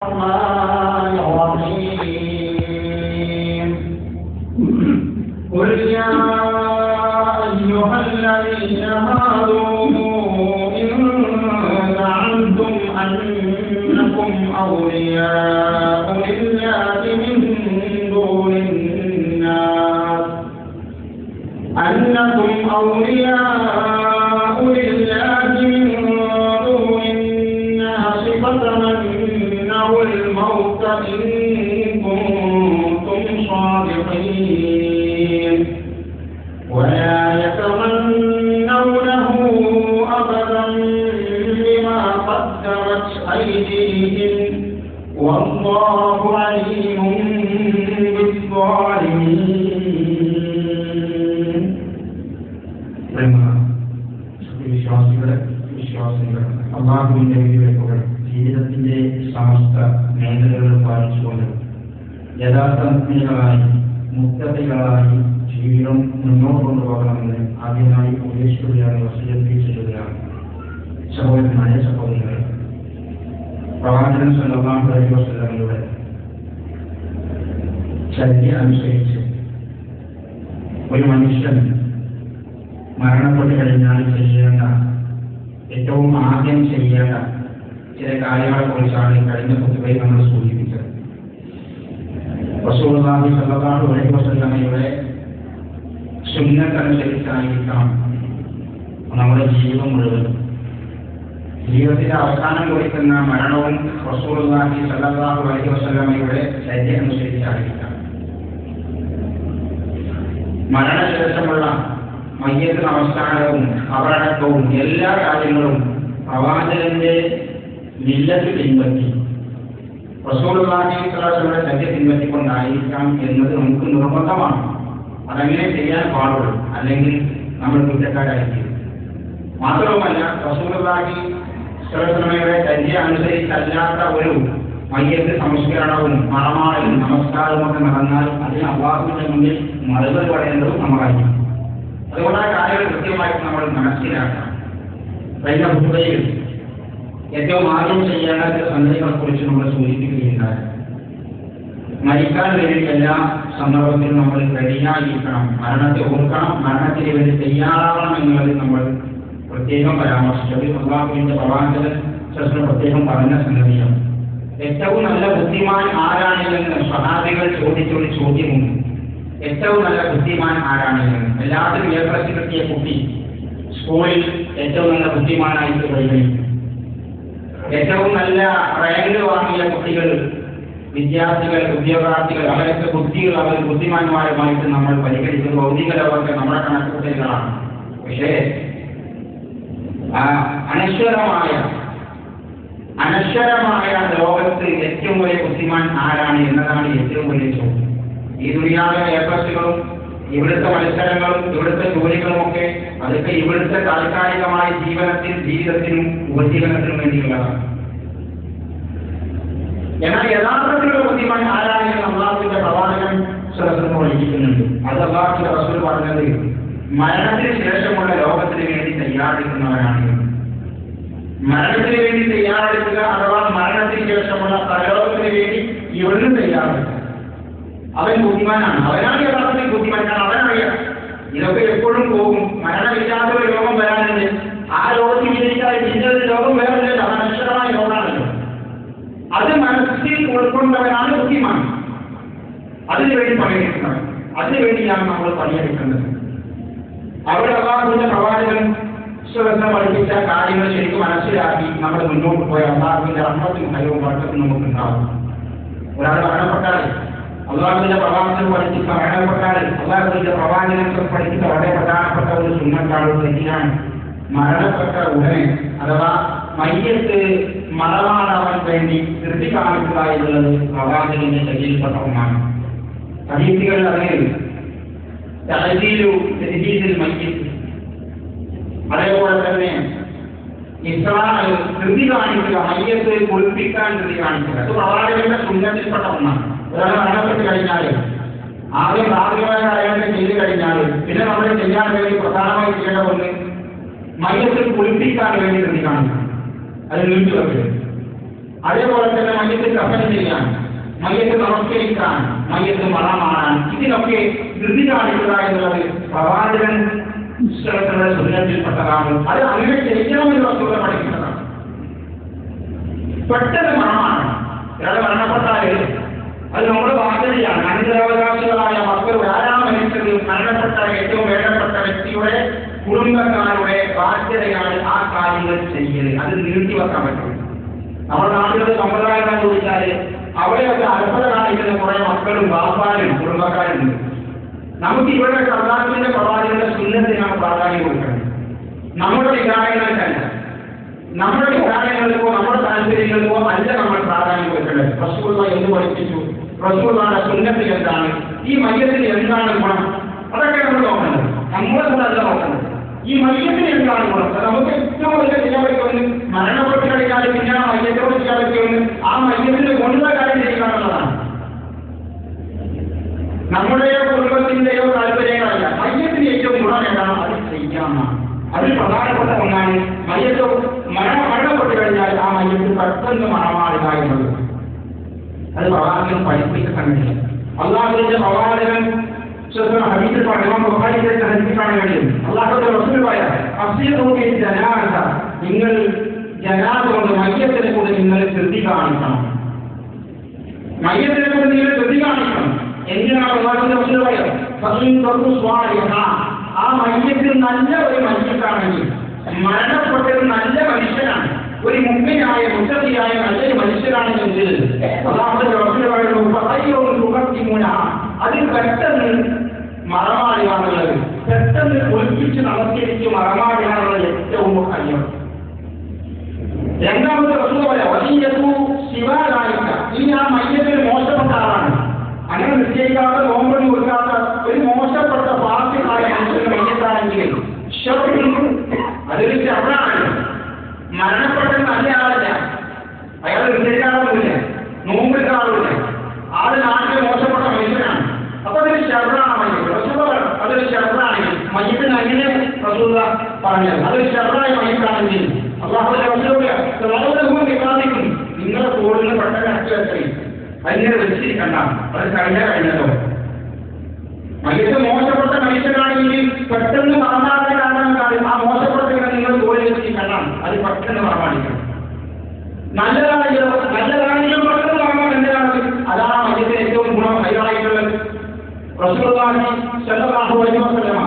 الرحمن الرحيم قل يا أيها الذين هادوا إن زعمتم أنكم أولياء لله من دون الناس فتمنوا الموت إن كنتم صادقين ولا يتمنونه أبدا بما قدمت أيديهم والله عليم بالظالمين. വിശ്വാസികൾ അല്ലാഹുവിന്റെ വിധിവിലക്കുകൾ ജീവിതത്തിന്റെ സമസ്ത മേഖലകൾ പാലിച്ചുകൊണ്ട് യഥാർത്ഥ മുഗ്മികളായി മുത്തഖികളായി ജീവിതം മുന്നോട്ട് കൊണ്ടുപോകണമെന്ന് ആദ്യമായി ഉപദേശിക്കുകയാണ്, വസിയത്ത് ചെയ്യുകയാണ്. സഹോദരനായ സഹോദരികളെ, പ്രവാചകൻ സല്ലല്ലാഹു അലൈഹി വസല്ലമയുടെ ചര്യ അനുസരിച്ച് ഒരു മനുഷ്യൻ മരണപ്പെട്ട് കഴിഞ്ഞാൽ ചെയ്യേണ്ട ഏറ്റവും ആദ്യം ചെയ്യേണ്ട ചില കാര്യങ്ങളെ കുറിച്ചാണ് കഴിഞ്ഞ ഖുതുബയിൽ നമ്മൾ സൂചിപ്പിച്ചത്. റസൂലുള്ളാഹി സ്വല്ലല്ലാഹു അലൈഹി വസല്ലമയുടെ സുന്നത്ത് അനുസരിച്ചായിരിക്കണം നമ്മുടെ ജീവിതം മുഴുവനും. ജീവിതത്തിന്റെ അവസാനം കുറിക്കുന്ന മരണവും റസൂലുള്ളാഹി സ്വല്ലല്ലാഹു അലൈഹി വസല്ലമയുടെ ചര്യ അനുസരിച്ചായിരിക്കണം. മരണശേഷമുള്ള മയ്യത്ത് നമസ്കാരവും അവരണത്വവും എല്ലാ കാര്യങ്ങളും പ്രവാചകന്റെ മില്ലത്ത് പിൻപറ്റി റസൂലുള്ളാഹി സ്വല്ലല്ലാഹു അലൈഹി വസല്ലമയുടെ ചര്യ പിൻപറ്റിക്കൊണ്ടായിരിക്കാം എന്നത് നമുക്ക് നിർബന്ധമാണ്. അതങ്ങനെ ചെയ്യാൻ പാടുള്ളൂ, അല്ലെങ്കിൽ നമ്മൾ കുറ്റക്കാരായിരിക്കും. മാത്രവുമല്ല, റസൂലുള്ളാഹി സ്വല്ലല്ലാഹു അലൈഹി വസല്ലമയുടെ ചര്യ അനുസരിച്ചല്ലാത്ത ഒരു മയ്യത്ത് സംസ്കരണവും മറമാടലും നമസ്കാരവും ഒക്കെ നടന്നാൽ അതിന് അല്ലാഹുവിന്റെ മുന്നിൽ മറുപടി പറയേണ്ടതും നമ്മളായിരിക്കും. അതുകൊണ്ട് ആ കാര്യങ്ങൾ കൃത്യമായിട്ട് നമ്മൾ മനസ്സിലാക്കണം. കഴിഞ്ഞ ഖുതുബയിൽ ഏറ്റവും ആദ്യം ചെയ്യേണ്ട ചില സംഗതികളെ കുറിച്ച് നമ്മൾ സൂചിപ്പിക്കുകയുണ്ടായി. മരിക്കാൻ വേണ്ടി എല്ലാ സന്ദർഭത്തിലും നമ്മൾ റെഡിയായിരിക്കണം, മരണത്തെ ഓർക്കണം, മരണത്തിന് വേണ്ടി തയ്യാറാവണം എന്നുള്ളത് നമ്മൾ പ്രത്യേകം പരാമർശിച്ചത്. അല്ലാഹുവിന്റെ പ്രവാചകൻ പ്രത്യേകം പറഞ്ഞ സംഗതിയാണ്. ഏറ്റവും നല്ല ബുദ്ധിമാൻ ആരാണില്ലെന്ന് സ്വഹാബികൾ ചോദിച്ചൊരു ചോദ്യമുണ്ട്. ഏറ്റവും നല്ല ബുദ്ധിമാൻ ആരാണില്ലെന്ന്. എല്ലാത്തിനും A+ കിട്ടിയ കുട്ടി സ്കൂളിൽ ഏറ്റവും നല്ല ബുദ്ധിമാനായിട്ട് പരിഗണിക്കും. ഏറ്റവും നല്ല റാങ്ക് വാങ്ങിയ കുട്ടികൾ, വിദ്യാർത്ഥികൾ, ഉദ്യോഗാർത്ഥികൾ, അവരൊക്കെ ബുദ്ധികൾ, അവർ ബുദ്ധിമാന്മാരുമായിട്ട് നമ്മൾ പരിഗണിക്കും. ഭൗതിക ലോകത്തെ നമ്മുടെ കണക്കുകൂട്ടലുകളാണ്. പക്ഷേ അനശ്വരമായ ലോകത്ത് ഏറ്റവും വലിയ ബുദ്ധിമാൻ ആരാണ് എന്നതാണ് ഏറ്റവും വലിയ ചോദ്യം. ഈ ദുനിയാവിലെ ഏർപ്പാടുകളും ഇവിടുത്തെ മത്സരങ്ങളും ഇവിടുത്തെ ജോലികളും ഒക്കെ അതൊക്കെ ഇവിടുത്തെ താൽക്കാലികമായ ജീവിതത്തിനും ഉപജീവനത്തിനും വേണ്ടിയുള്ളതാണ്. എന്നാൽ യഥാർത്ഥത്തിലുള്ള ബുദ്ധിമാൻ ആരാണെന്ന് അല്ലാഹുവിന്റെ പ്രവാചകൻ സ്വല്ലല്ലാഹു പഠിപ്പിക്കുന്നുണ്ട്. അത് അല്ലാഹുവിന്റെ റസൂൽ പറഞ്ഞത് മരണത്തിന് ശേഷമുള്ള ലോകത്തിന് വേണ്ടി തയ്യാറെടുക്കുന്നവരാണ്. മരണത്തിന് വേണ്ടി തയ്യാറെടുക്കുക അഥവാ മരണത്തിന് ശേഷമുള്ള പരലോകത്തിന് വേണ്ടി ഇവിടുന്ന് തയ്യാറെടുക്കുക. അവൻ ബുദ്ധിമാനാണ്. അവനാണ് യഥാർത്ഥത്തിൽ ബുദ്ധിമാൻ. കാരണം അവനറിയാം ഇതൊക്കെ എപ്പോഴും പോകും. മരണമില്ലാത്ത ഒരു ലോകം വരാനുണ്ട്. ആ ലോകത്തിൽ വിജയിക്കാതെ ജീവിതത്തിൽ ലോകം വേറൊരു അനശ്വരമായ ലോകമാണല്ലോ. അത് മനസ്സിൽ ഉൾക്കൊണ്ടവനാണ് ബുദ്ധിമാൻ. അതിനുവേണ്ടി പണിയെടുക്കുന്നവൻ. അതിനുവേണ്ടിയാണ് നമ്മൾ പണിയെടുക്കേണ്ടത്. അവിടെ അല്ലാഹുവിന്റെ പ്രവാചകൻ സ്വല്ലല്ലാഹു പഠിപ്പിച്ച കാര്യങ്ങൾ ശരിക്കും മനസ്സിലാക്കി നമ്മൾ മുന്നോട്ട് പോയ അല്ലാഹുവിന്റെ റഹ്മത്തും ഹൈറും ബർക്കത്തും നമുക്കുണ്ടാകും. ഒരാൾ മരണപ്പെട്ടാൽ അല്ലാഹുവിന്റെ പ്രവാചകൻ പഠിപ്പിച്ച മരണപ്പെട്ടാൽ അല്ലാഹുവിന്റെ പ്രവാചകൻ പഠിപ്പിച്ച വളരെ പ്രധാനപ്പെട്ട ഒരു സുന്നത്താണ് ശരിയാണ്. മരണപ്പെട്ട ഉടനെ അഥവാ മയ്യത്ത് മറമാടാവാൻ വേണ്ടി ധൃതി കാണിക്കുക എന്നുള്ളത് പ്രവാചകന്റെ ശരീരപ്പെട്ട ഒന്നാണ്. ഹദീസുകളിൽ അതിന് തഹ്ദീദിൽ മയ്യിത്ത്, അതേപോലെ തന്നെ ധൃതി കാണിക്കുക, മയ്യത്ത് കുളിപ്പിക്കാൻ ധൃതി കാണിക്കുക, അത് പ്രവാചകന്റെ സുന്നത്തിൽപ്പെട്ട ഒന്നാണ്. ഒരാൾ മരണപ്പെട്ട് കഴിഞ്ഞാൽ ആദ്യം പ്രാഥമികമായ കാര്യങ്ങൾ ചെയ്തു കഴിഞ്ഞാൽ പിന്നെ നമ്മൾ ചെയ്യാൻ വേണ്ടി പ്രധാനമായി ചെയ്യേണ്ട ഒന്ന് മയ്യത്ത് കുളിപ്പിക്കാൻ വേണ്ടി ധൃതി കാണിക്കണം. അത് നീണ്ടു വെക്കരുത്. അതേപോലെ തന്നെ മയ്യത്ത് കഫൻ ചെയ്യാൻ, മയ്യത്ത് നമസ്കരിക്കാൻ, മയ്യത്ത് മറമാറാൻ, ഇതിനൊക്കെ ധൃതി കാണിക്കുക എന്നുള്ളത് പ്രവാചകൻ സുന്നത്തിൽപ്പെട്ടതാണ്. അത് അങ്ങനെ ചെയ്യണമെന്നുള്ള സുഖ പഠിക്കുന്നതാണ്. പെട്ടെന്ന് മറമാണ്. ഒരാളെ മരണപ്പെട്ടാല് അത് നമ്മുടെ ബാധ്യതയാണ്. അനന്തരാവകാശികളായ മക്കൾ ആരാണ് മരിച്ചത്, മരണപ്പെട്ട ഏറ്റവും വേണ്ടപ്പെട്ട വ്യക്തിയുടെ കുടുംബക്കാരുടെ ബാധ്യതയാണ് ആ കാര്യങ്ങൾ ചെയ്യല്. അത് നീട്ടിവെക്കാൻ പറ്റും. നമ്മുടെ നാട്ടിലുള്ള സമ്പ്രദായം ചോദിച്ചാൽ അവിടെയൊക്കെ അർഹത കാണിക്കുന്ന കുറെ മക്കളും ബാപ്പാരും കുടുംബക്കാരുണ്ട്. നമുക്ക് ഇവിടെ കർത്താവിന്റെ പ്രവാചകന്റെ സുന്നത്തിനാണ് പ്രാധാന്യം കൊടുക്കുന്നത്. നമ്മുടെ വികാരങ്ങൾക്കല്ല, നമ്മുടെ വികാരങ്ങൾക്കോ നമ്മുടെ താല്പര്യങ്ങൾക്കോ അല്ല നമ്മൾ പ്രാധാന്യം കൊടുക്കേണ്ടത്. റസൂലുള്ളാഹി എന്ത് പഠിപ്പിച്ചു, റസൂലുള്ളാഹിയുടെ സുന്നത്ത് എന്താണ്, ഈ മയ്യത്തിന് എന്താണ് ഗുണം, അതൊക്കെ നമ്മൾ നോക്കേണ്ടത്. നമ്മളെ കൂടെ നോക്കേണ്ടത് ഈ മയ്യത്തിന് എന്താണ് ഗുണം. നമുക്ക് ഏറ്റവും വലിയ ചെയ്യാൻ പറ്റുമെന്ന് മരണപ്പെട്ട് കഴിഞ്ഞാൽ പിന്നെ ആ മയ്യത്തോട് ചെയ്യാൻ പറ്റുമെന്ന് ആ മയ്യത്തിന് കൊണ്ടുള്ള കാര്യം ചെയ്യാനുള്ളതാണ്. നമ്മുടെയോ കുടുംബത്തിന്റെയോ താല്പര്യങ്ങളല്ല. മയ്യത്തിന് ഏറ്റവും ഗുണം എന്താണ്, അത് ചെയ്യാമെന്നാണ്. അതിൽ പ്രധാനപ്പെട്ട ഒന്നാണ് മയ്യത്ത് മരണപ്പെട്ട് കഴിഞ്ഞാൽ ആ മയ്യത്ത് പെട്ടെന്ന് മണമാടുക എന്നുള്ളത്. അത് പ്രവാചകൻ പഠിപ്പിച്ച സംഗതിയാണ്. അള്ളാഹുവിന്റെ പ്രവാചകൻ ഹദീസിൽ കാണാൻ കഴിയും. അള്ളാഹുവിന്റെ റസൂൽ പറയാ, ജനാസ, നിങ്ങൾ ജനാസ കൊണ്ട് മയ്യത്തിനെ കൊണ്ട് നിങ്ങൾ ശ്രദ്ധി കാണിക്കണം. മയ്യത്തിനെ കൊണ്ട് നിങ്ങൾ ശ്രദ്ധി കാണിക്കണം. എന്തിനാണ് അള്ളാഹുവിന്റെ റസൂൽ പറയാ, ആ മയ്യത്ത് നല്ല ഒരു മയ്യത്താണെങ്കിൽ, മരണപ്പെട്ടത് നല്ല മനുഷ്യനാണ്, ഒരു മുമ്പിനായ മുത്തതിയായ നല്ലൊരു മനുഷ്യരാണെങ്കിൽ അള്ളാഹുവിന്റെ റസൂൽ പറയുന്നു, അത് പെട്ടെന്ന് മറമാടുകയാണുള്ളത്. പെട്ടെന്ന് ഒളിപ്പിച്ച് നമസ്കരിച്ച് മറമാടുകയാണുള്ളത് ഏറ്റവും കഴിയും. രണ്ടാമത്തെ റസൂൽ പറയാ, വലിയതു ശിവാലായിക്ക, ഈ ആ മയ്യത്തിന് മോശപ്പെട്ട ആളാണ്. അങ്ങനെ നിശ്ചയിക്കാത്ത നോമ്പ് കൊടുക്കാത്ത ഒരു മോശപ്പെട്ട പാർട്ടിക്കായ മനുഷ്യന്റെ മയ്യത്താണെങ്കിൽ അതൊരു ശവറാണ്. മരണപ്പെട്ടത് നല്ല ആളല്ല, അയാൾ നിശ്ചയിക്കാറൊന്നുമില്ല, നോമ്പെടുക്കാറില്ല, ആള് നാട്ടിൽ മോശപ്പെട്ട മനുഷ്യനാണ്. അപ്പൊ അതൊരു ശവറാണ് മയ്യത്ത്. അതൊരു ശവറാണെങ്കിൽ മയ്യത്തിന് അങ്ങനെ റസൂൽ പറഞ്ഞത് അതൊരു ശവറായ മയ്യത്താണെങ്കിൽ അള്ളാഹുവിന്റെ നിങ്ങളെ തോളിന് പെട്ടെന്ന് അടച്ചു വെച്ചറിയും അതിനെ വെച്ചിരിക്കണ്ട, അത് കഴിഞ്ഞല്ലോ. മയ്യത്ത് മോശപ്പെട്ട മനുഷ്യനാണെങ്കിൽ പെട്ടെന്ന് മറന്നാതെ കാരണം ആ മോശപ്പെട്ട നിങ്ങൾ തോളിൽ വെച്ചിരിക്കണ്ട, അത് പെട്ടെന്ന് മറമാടിക്കണം. നല്ലതാണെങ്കിലും പെട്ടെന്ന് മറന്നാൽ എന്തിനാണ്? അതാണ് മയ്യത്തിന് ഏറ്റവും ഗുണം ഹൈറായിട്ടുള്ളത്. റസൂലുള്ളാഹി സ്വല്ലല്ലാഹു അലൈഹി വസല്ലം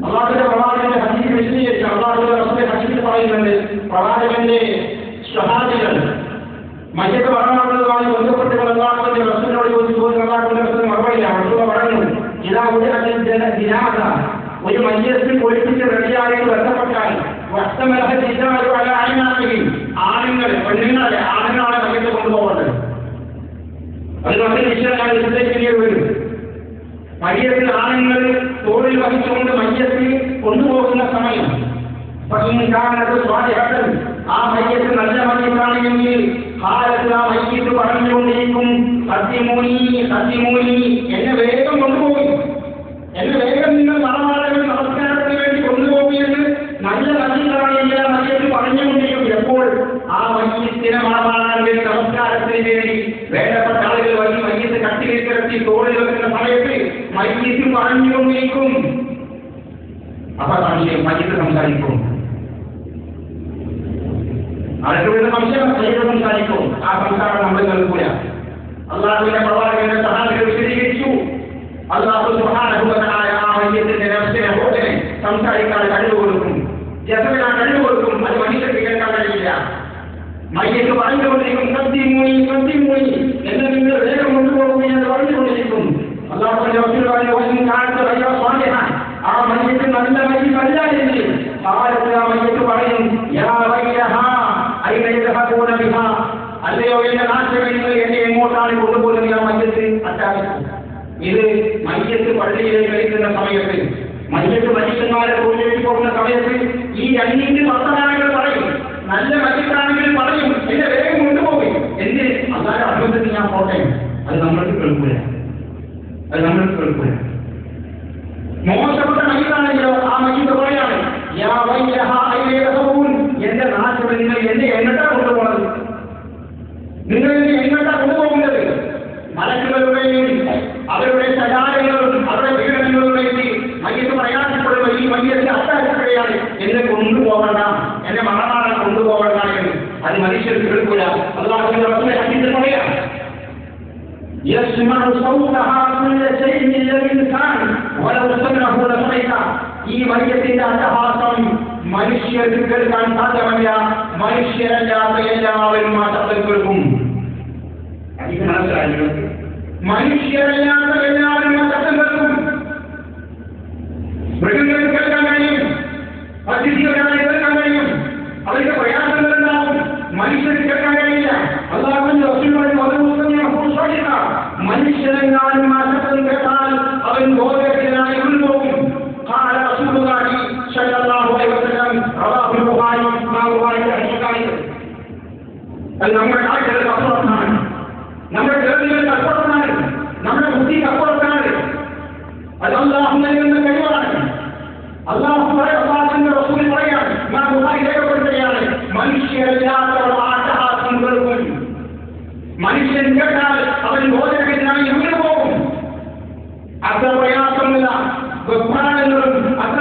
അള്ളാഹുവിന്റെ പ്രവാചകന്റെ ഹദീസ് വിശദീകരിച്ച് അള്ളാഹുവിന്റെ റസൂൽ ഹദീസിൽ പറയുന്നുണ്ട്, പ്രവാചകന്റെ സ്വഹാബികൾ മയ്യത്ത് മരണമാകുന്നതുമായി ബന്ധപ്പെട്ട് അള്ളാഹുവിന്റെ റസൂലിനോട് ചോദിച്ചു. അള്ളാഹുവിന്റെ റസൂൽ മറുപടിയാണ്. റസൂൽ പറഞ്ഞു, ഇതാ ദിനാദ, ഒരു മയ്യത്ത് പൊളിപ്പിച്ച് റെഡിയായിട്ട് ബന്ധപ്പെട്ടാൽ ആണുങ്ങൾ പെണ്ണുങ്ങളെ ആണുങ്ങളാണ് മയ്യത്ത് കൊണ്ടുപോകേണ്ടത്. അത് മറ്റൊരു വിഷയം ഞാൻ വിശദീകരിക്കേണ്ടി വരും. മയ്യത്തിൽ ആണുങ്ങൾ തോളിൽ വഹിച്ചുകൊണ്ട് മയ്യത്തിൽ കൊണ്ടുപോകുന്ന സമയം ആ മയ്യത്ത് നല്ല മയ്യത്താണെങ്കിൽ കാലത്ത് ആ മയ്യത്ത് പറഞ്ഞുകൊണ്ടിരിക്കും, സത്യമൂനി സത്യമൂനി, എന്നെ വേഗം കൊണ്ടുപോകും, എന്നെ വേഗം നിങ്ങൾ മറമാടകൾ നമസ്കാരത്തിന് വേണ്ടി കൊണ്ടുപോകുമെന്ന് നല്ല മയ്യത്താണെങ്കിൽ ആ മയ്യത്ത് പറഞ്ഞുകൊണ്ടിരിക്കും. എപ്പോൾ ആ മയ്യത്തിനെ മറമാടാൻ വേണ്ടി നമസ്കാരത്തിന് വേണ്ടി വേണ്ടപ്പെട്ട ആളുകൾ വഴി മയ്യത്ത് കട്ടിലിൽ കിടത്തി തോളിൽ വെക്കുന്ന സമയത്ത് മയ്യത്ത് പറഞ്ഞുകൊണ്ടിരിക്കും. അപ്പൊ സംശയം മയ്യത്ത് സംസാരിക്കും, അതൊക്കെ സംശയം മയ്യത്ത് സംസാരിക്കും. ആ സംസാരം നമ്മൾ നൽകൂല. അള്ളാഹുവിന്റെ പ്രവാചകന്റെ സഹാബികൾ വിശദീകരിച്ചു, അള്ളാഹു സുബ്ഹാനഹു വ തആല ആ മയ്യത്തിന്റെ നഫ്സിനെ ഹോദിനെ സംസാരിക്കാൻ കഴിവ് കൊടുക്കും, ജസമിനാ കഴിവ് കൊടുക്കും. അത് മനുഷ്യർക്ക് കേൾക്കാൻ കഴിയില്ല. മയ്യത്ത് പറഞ്ഞുകൊണ്ടിരിക്കും, സദ്യമൂനി സദ്യമൂനി, എന്ന് നിങ്ങൾ വേഗം കൊണ്ടുപോകുമെന്ന് പറഞ്ഞുകൊണ്ടിരിക്കും. അള്ളാഹുവിന്റെ റസൂൽ പറഞ്ഞു, ആ മയ്യത്ത് നല്ല മയ്യത്തല്ല എങ്കിൽ ആ മയ്യത്ത് പറയും, അല്ലയോ എന്റെ നാശകങ്ങൾ എന്നെ എങ്ങോട്ടാണ് കൊണ്ടുപോകുന്നത്? ആ മയ്യത്ത് അറ്റാക്കും. ഇത് മയ്യത്ത് പള്ളിയിലേക്ക് കഴിക്കുന്ന സമയത്ത്, മയ്യത്ത് മനുഷ്യന്മാരെ തൊഴിലേക്ക് പോകുന്ന സമയത്ത് ഈ അന്യന്റെ വർത്തമാനങ്ങൾ പറയും. നല്ല മയ്യത്താണെങ്കിൽ പറയും, എന്നെ വേഗം കൊണ്ടുപോകും. എന്തിന്? അല്ലാതെ അഭിമുഖത്തിൽ ഞാൻ പോട്ടെ. അത് നമ്മൾക്ക് കേൾക്കൂല, അത് നമ്മൾക്ക് കേൾക്കൂല. മോശപ്പെട്ട മയ്യത്താണെങ്കിലോ ആ മയ്യത്ത് പറയാണ്, എന്റെ നാശങ്ങൾ നിങ്ങൾ എന്നെ എങ്ങോട്ടാ കൊണ്ടുപോകുന്നത്? നിങ്ങൾ എങ്ങോട്ടാണ് കൊണ്ടുപോകുന്നത്? മലക്കുകളുടെയും അവരുടെ സജാരങ്ങളും അവരുടെ പീഡനങ്ങളും വേണ്ടി മയ്യത്ത് പ്രയാസപ്പെടുമ്പോൾ ഈ മയ്യത്ത് അത്താഴ്ചയാണ് എന്നെ കൊണ്ടുപോകണ്ട, എന്നെ മറമാറാൻ കൊണ്ടുപോകണ്ട എന്ന് അത് മനുഷ്യർ കേൾക്കൂല. അല്ലാഹുവിന്റെ റസൂൽ ഹദീസിൽ പറയാം, യസ്മഉ സൗതഹാ കുല്ല ശൈഇൻ ലദീ കാൻ വലൗ സമഅഹു ലസമഅ. ഈ മയ്യത്തിന്റെ അട്ടഹാസം മനുഷ്യർക്ക് കേൾക്കാൻ സാധ്യമല്ല, മനുഷ്യരല്ലാത്ത എല്ലാവരും ആ ശബ്ദം കേൾക്കും. ഇത് മനസ്സിലായി? മനുഷ്യരല്ലാത്ത എല്ലാവരും ആ ശബ്ദം കേൾക്കും. മൃഗങ്ങൾക്ക് കേൾക്കാൻ കഴിയും, അതിഥികളായി കേൾക്കാൻ കഴിയും, അവരുടെ പ്രയാസങ്ങൾ ഉണ്ടാവും, മനുഷ്യർക്ക് കേൾക്കാൻ കഴിയില്ല. അല്ലാഹുവിന്റെ റസൂൽ മനുഷ്യരെങ്ങാനും ആ ശബ്ദം കേട്ടാൽ അവൻ ബോധരഹിതനായി ഉൾപോകും. قال رسول الله صلى الله عليه وسلم رواه البخاري ما رواه البخاري. നമ്മുടെ കാഴ്ചകൾക്ക് അപ്പുറത്താണ്, നമ്മുടെ കേൾവികൾക്ക് അപ്പുറത്താണ്, നമ്മുടെ ബുദ്ധിക്ക് അപ്പുറത്താണ്. അത് അല്ലാഹു നൽകുന്ന കഴിവാണ്. അല്ലാഹുവിന്റെ റസൂൽ പറയാണ്, ഇമാം ബുഖാരി രേഖപ്പെടുത്തുകയാണ്, മനുഷ്യരല്ലാത്തവർ അട്ടഹാസം കേൾക്കും. മനുഷ്യൻ കേട്ടാൽ അവൻ ബോധരഹിതനായി എവിടെ പോകും? അത്ര പ്രയാസമില്ല, വെപ്രാളങ്ങളും അത്ര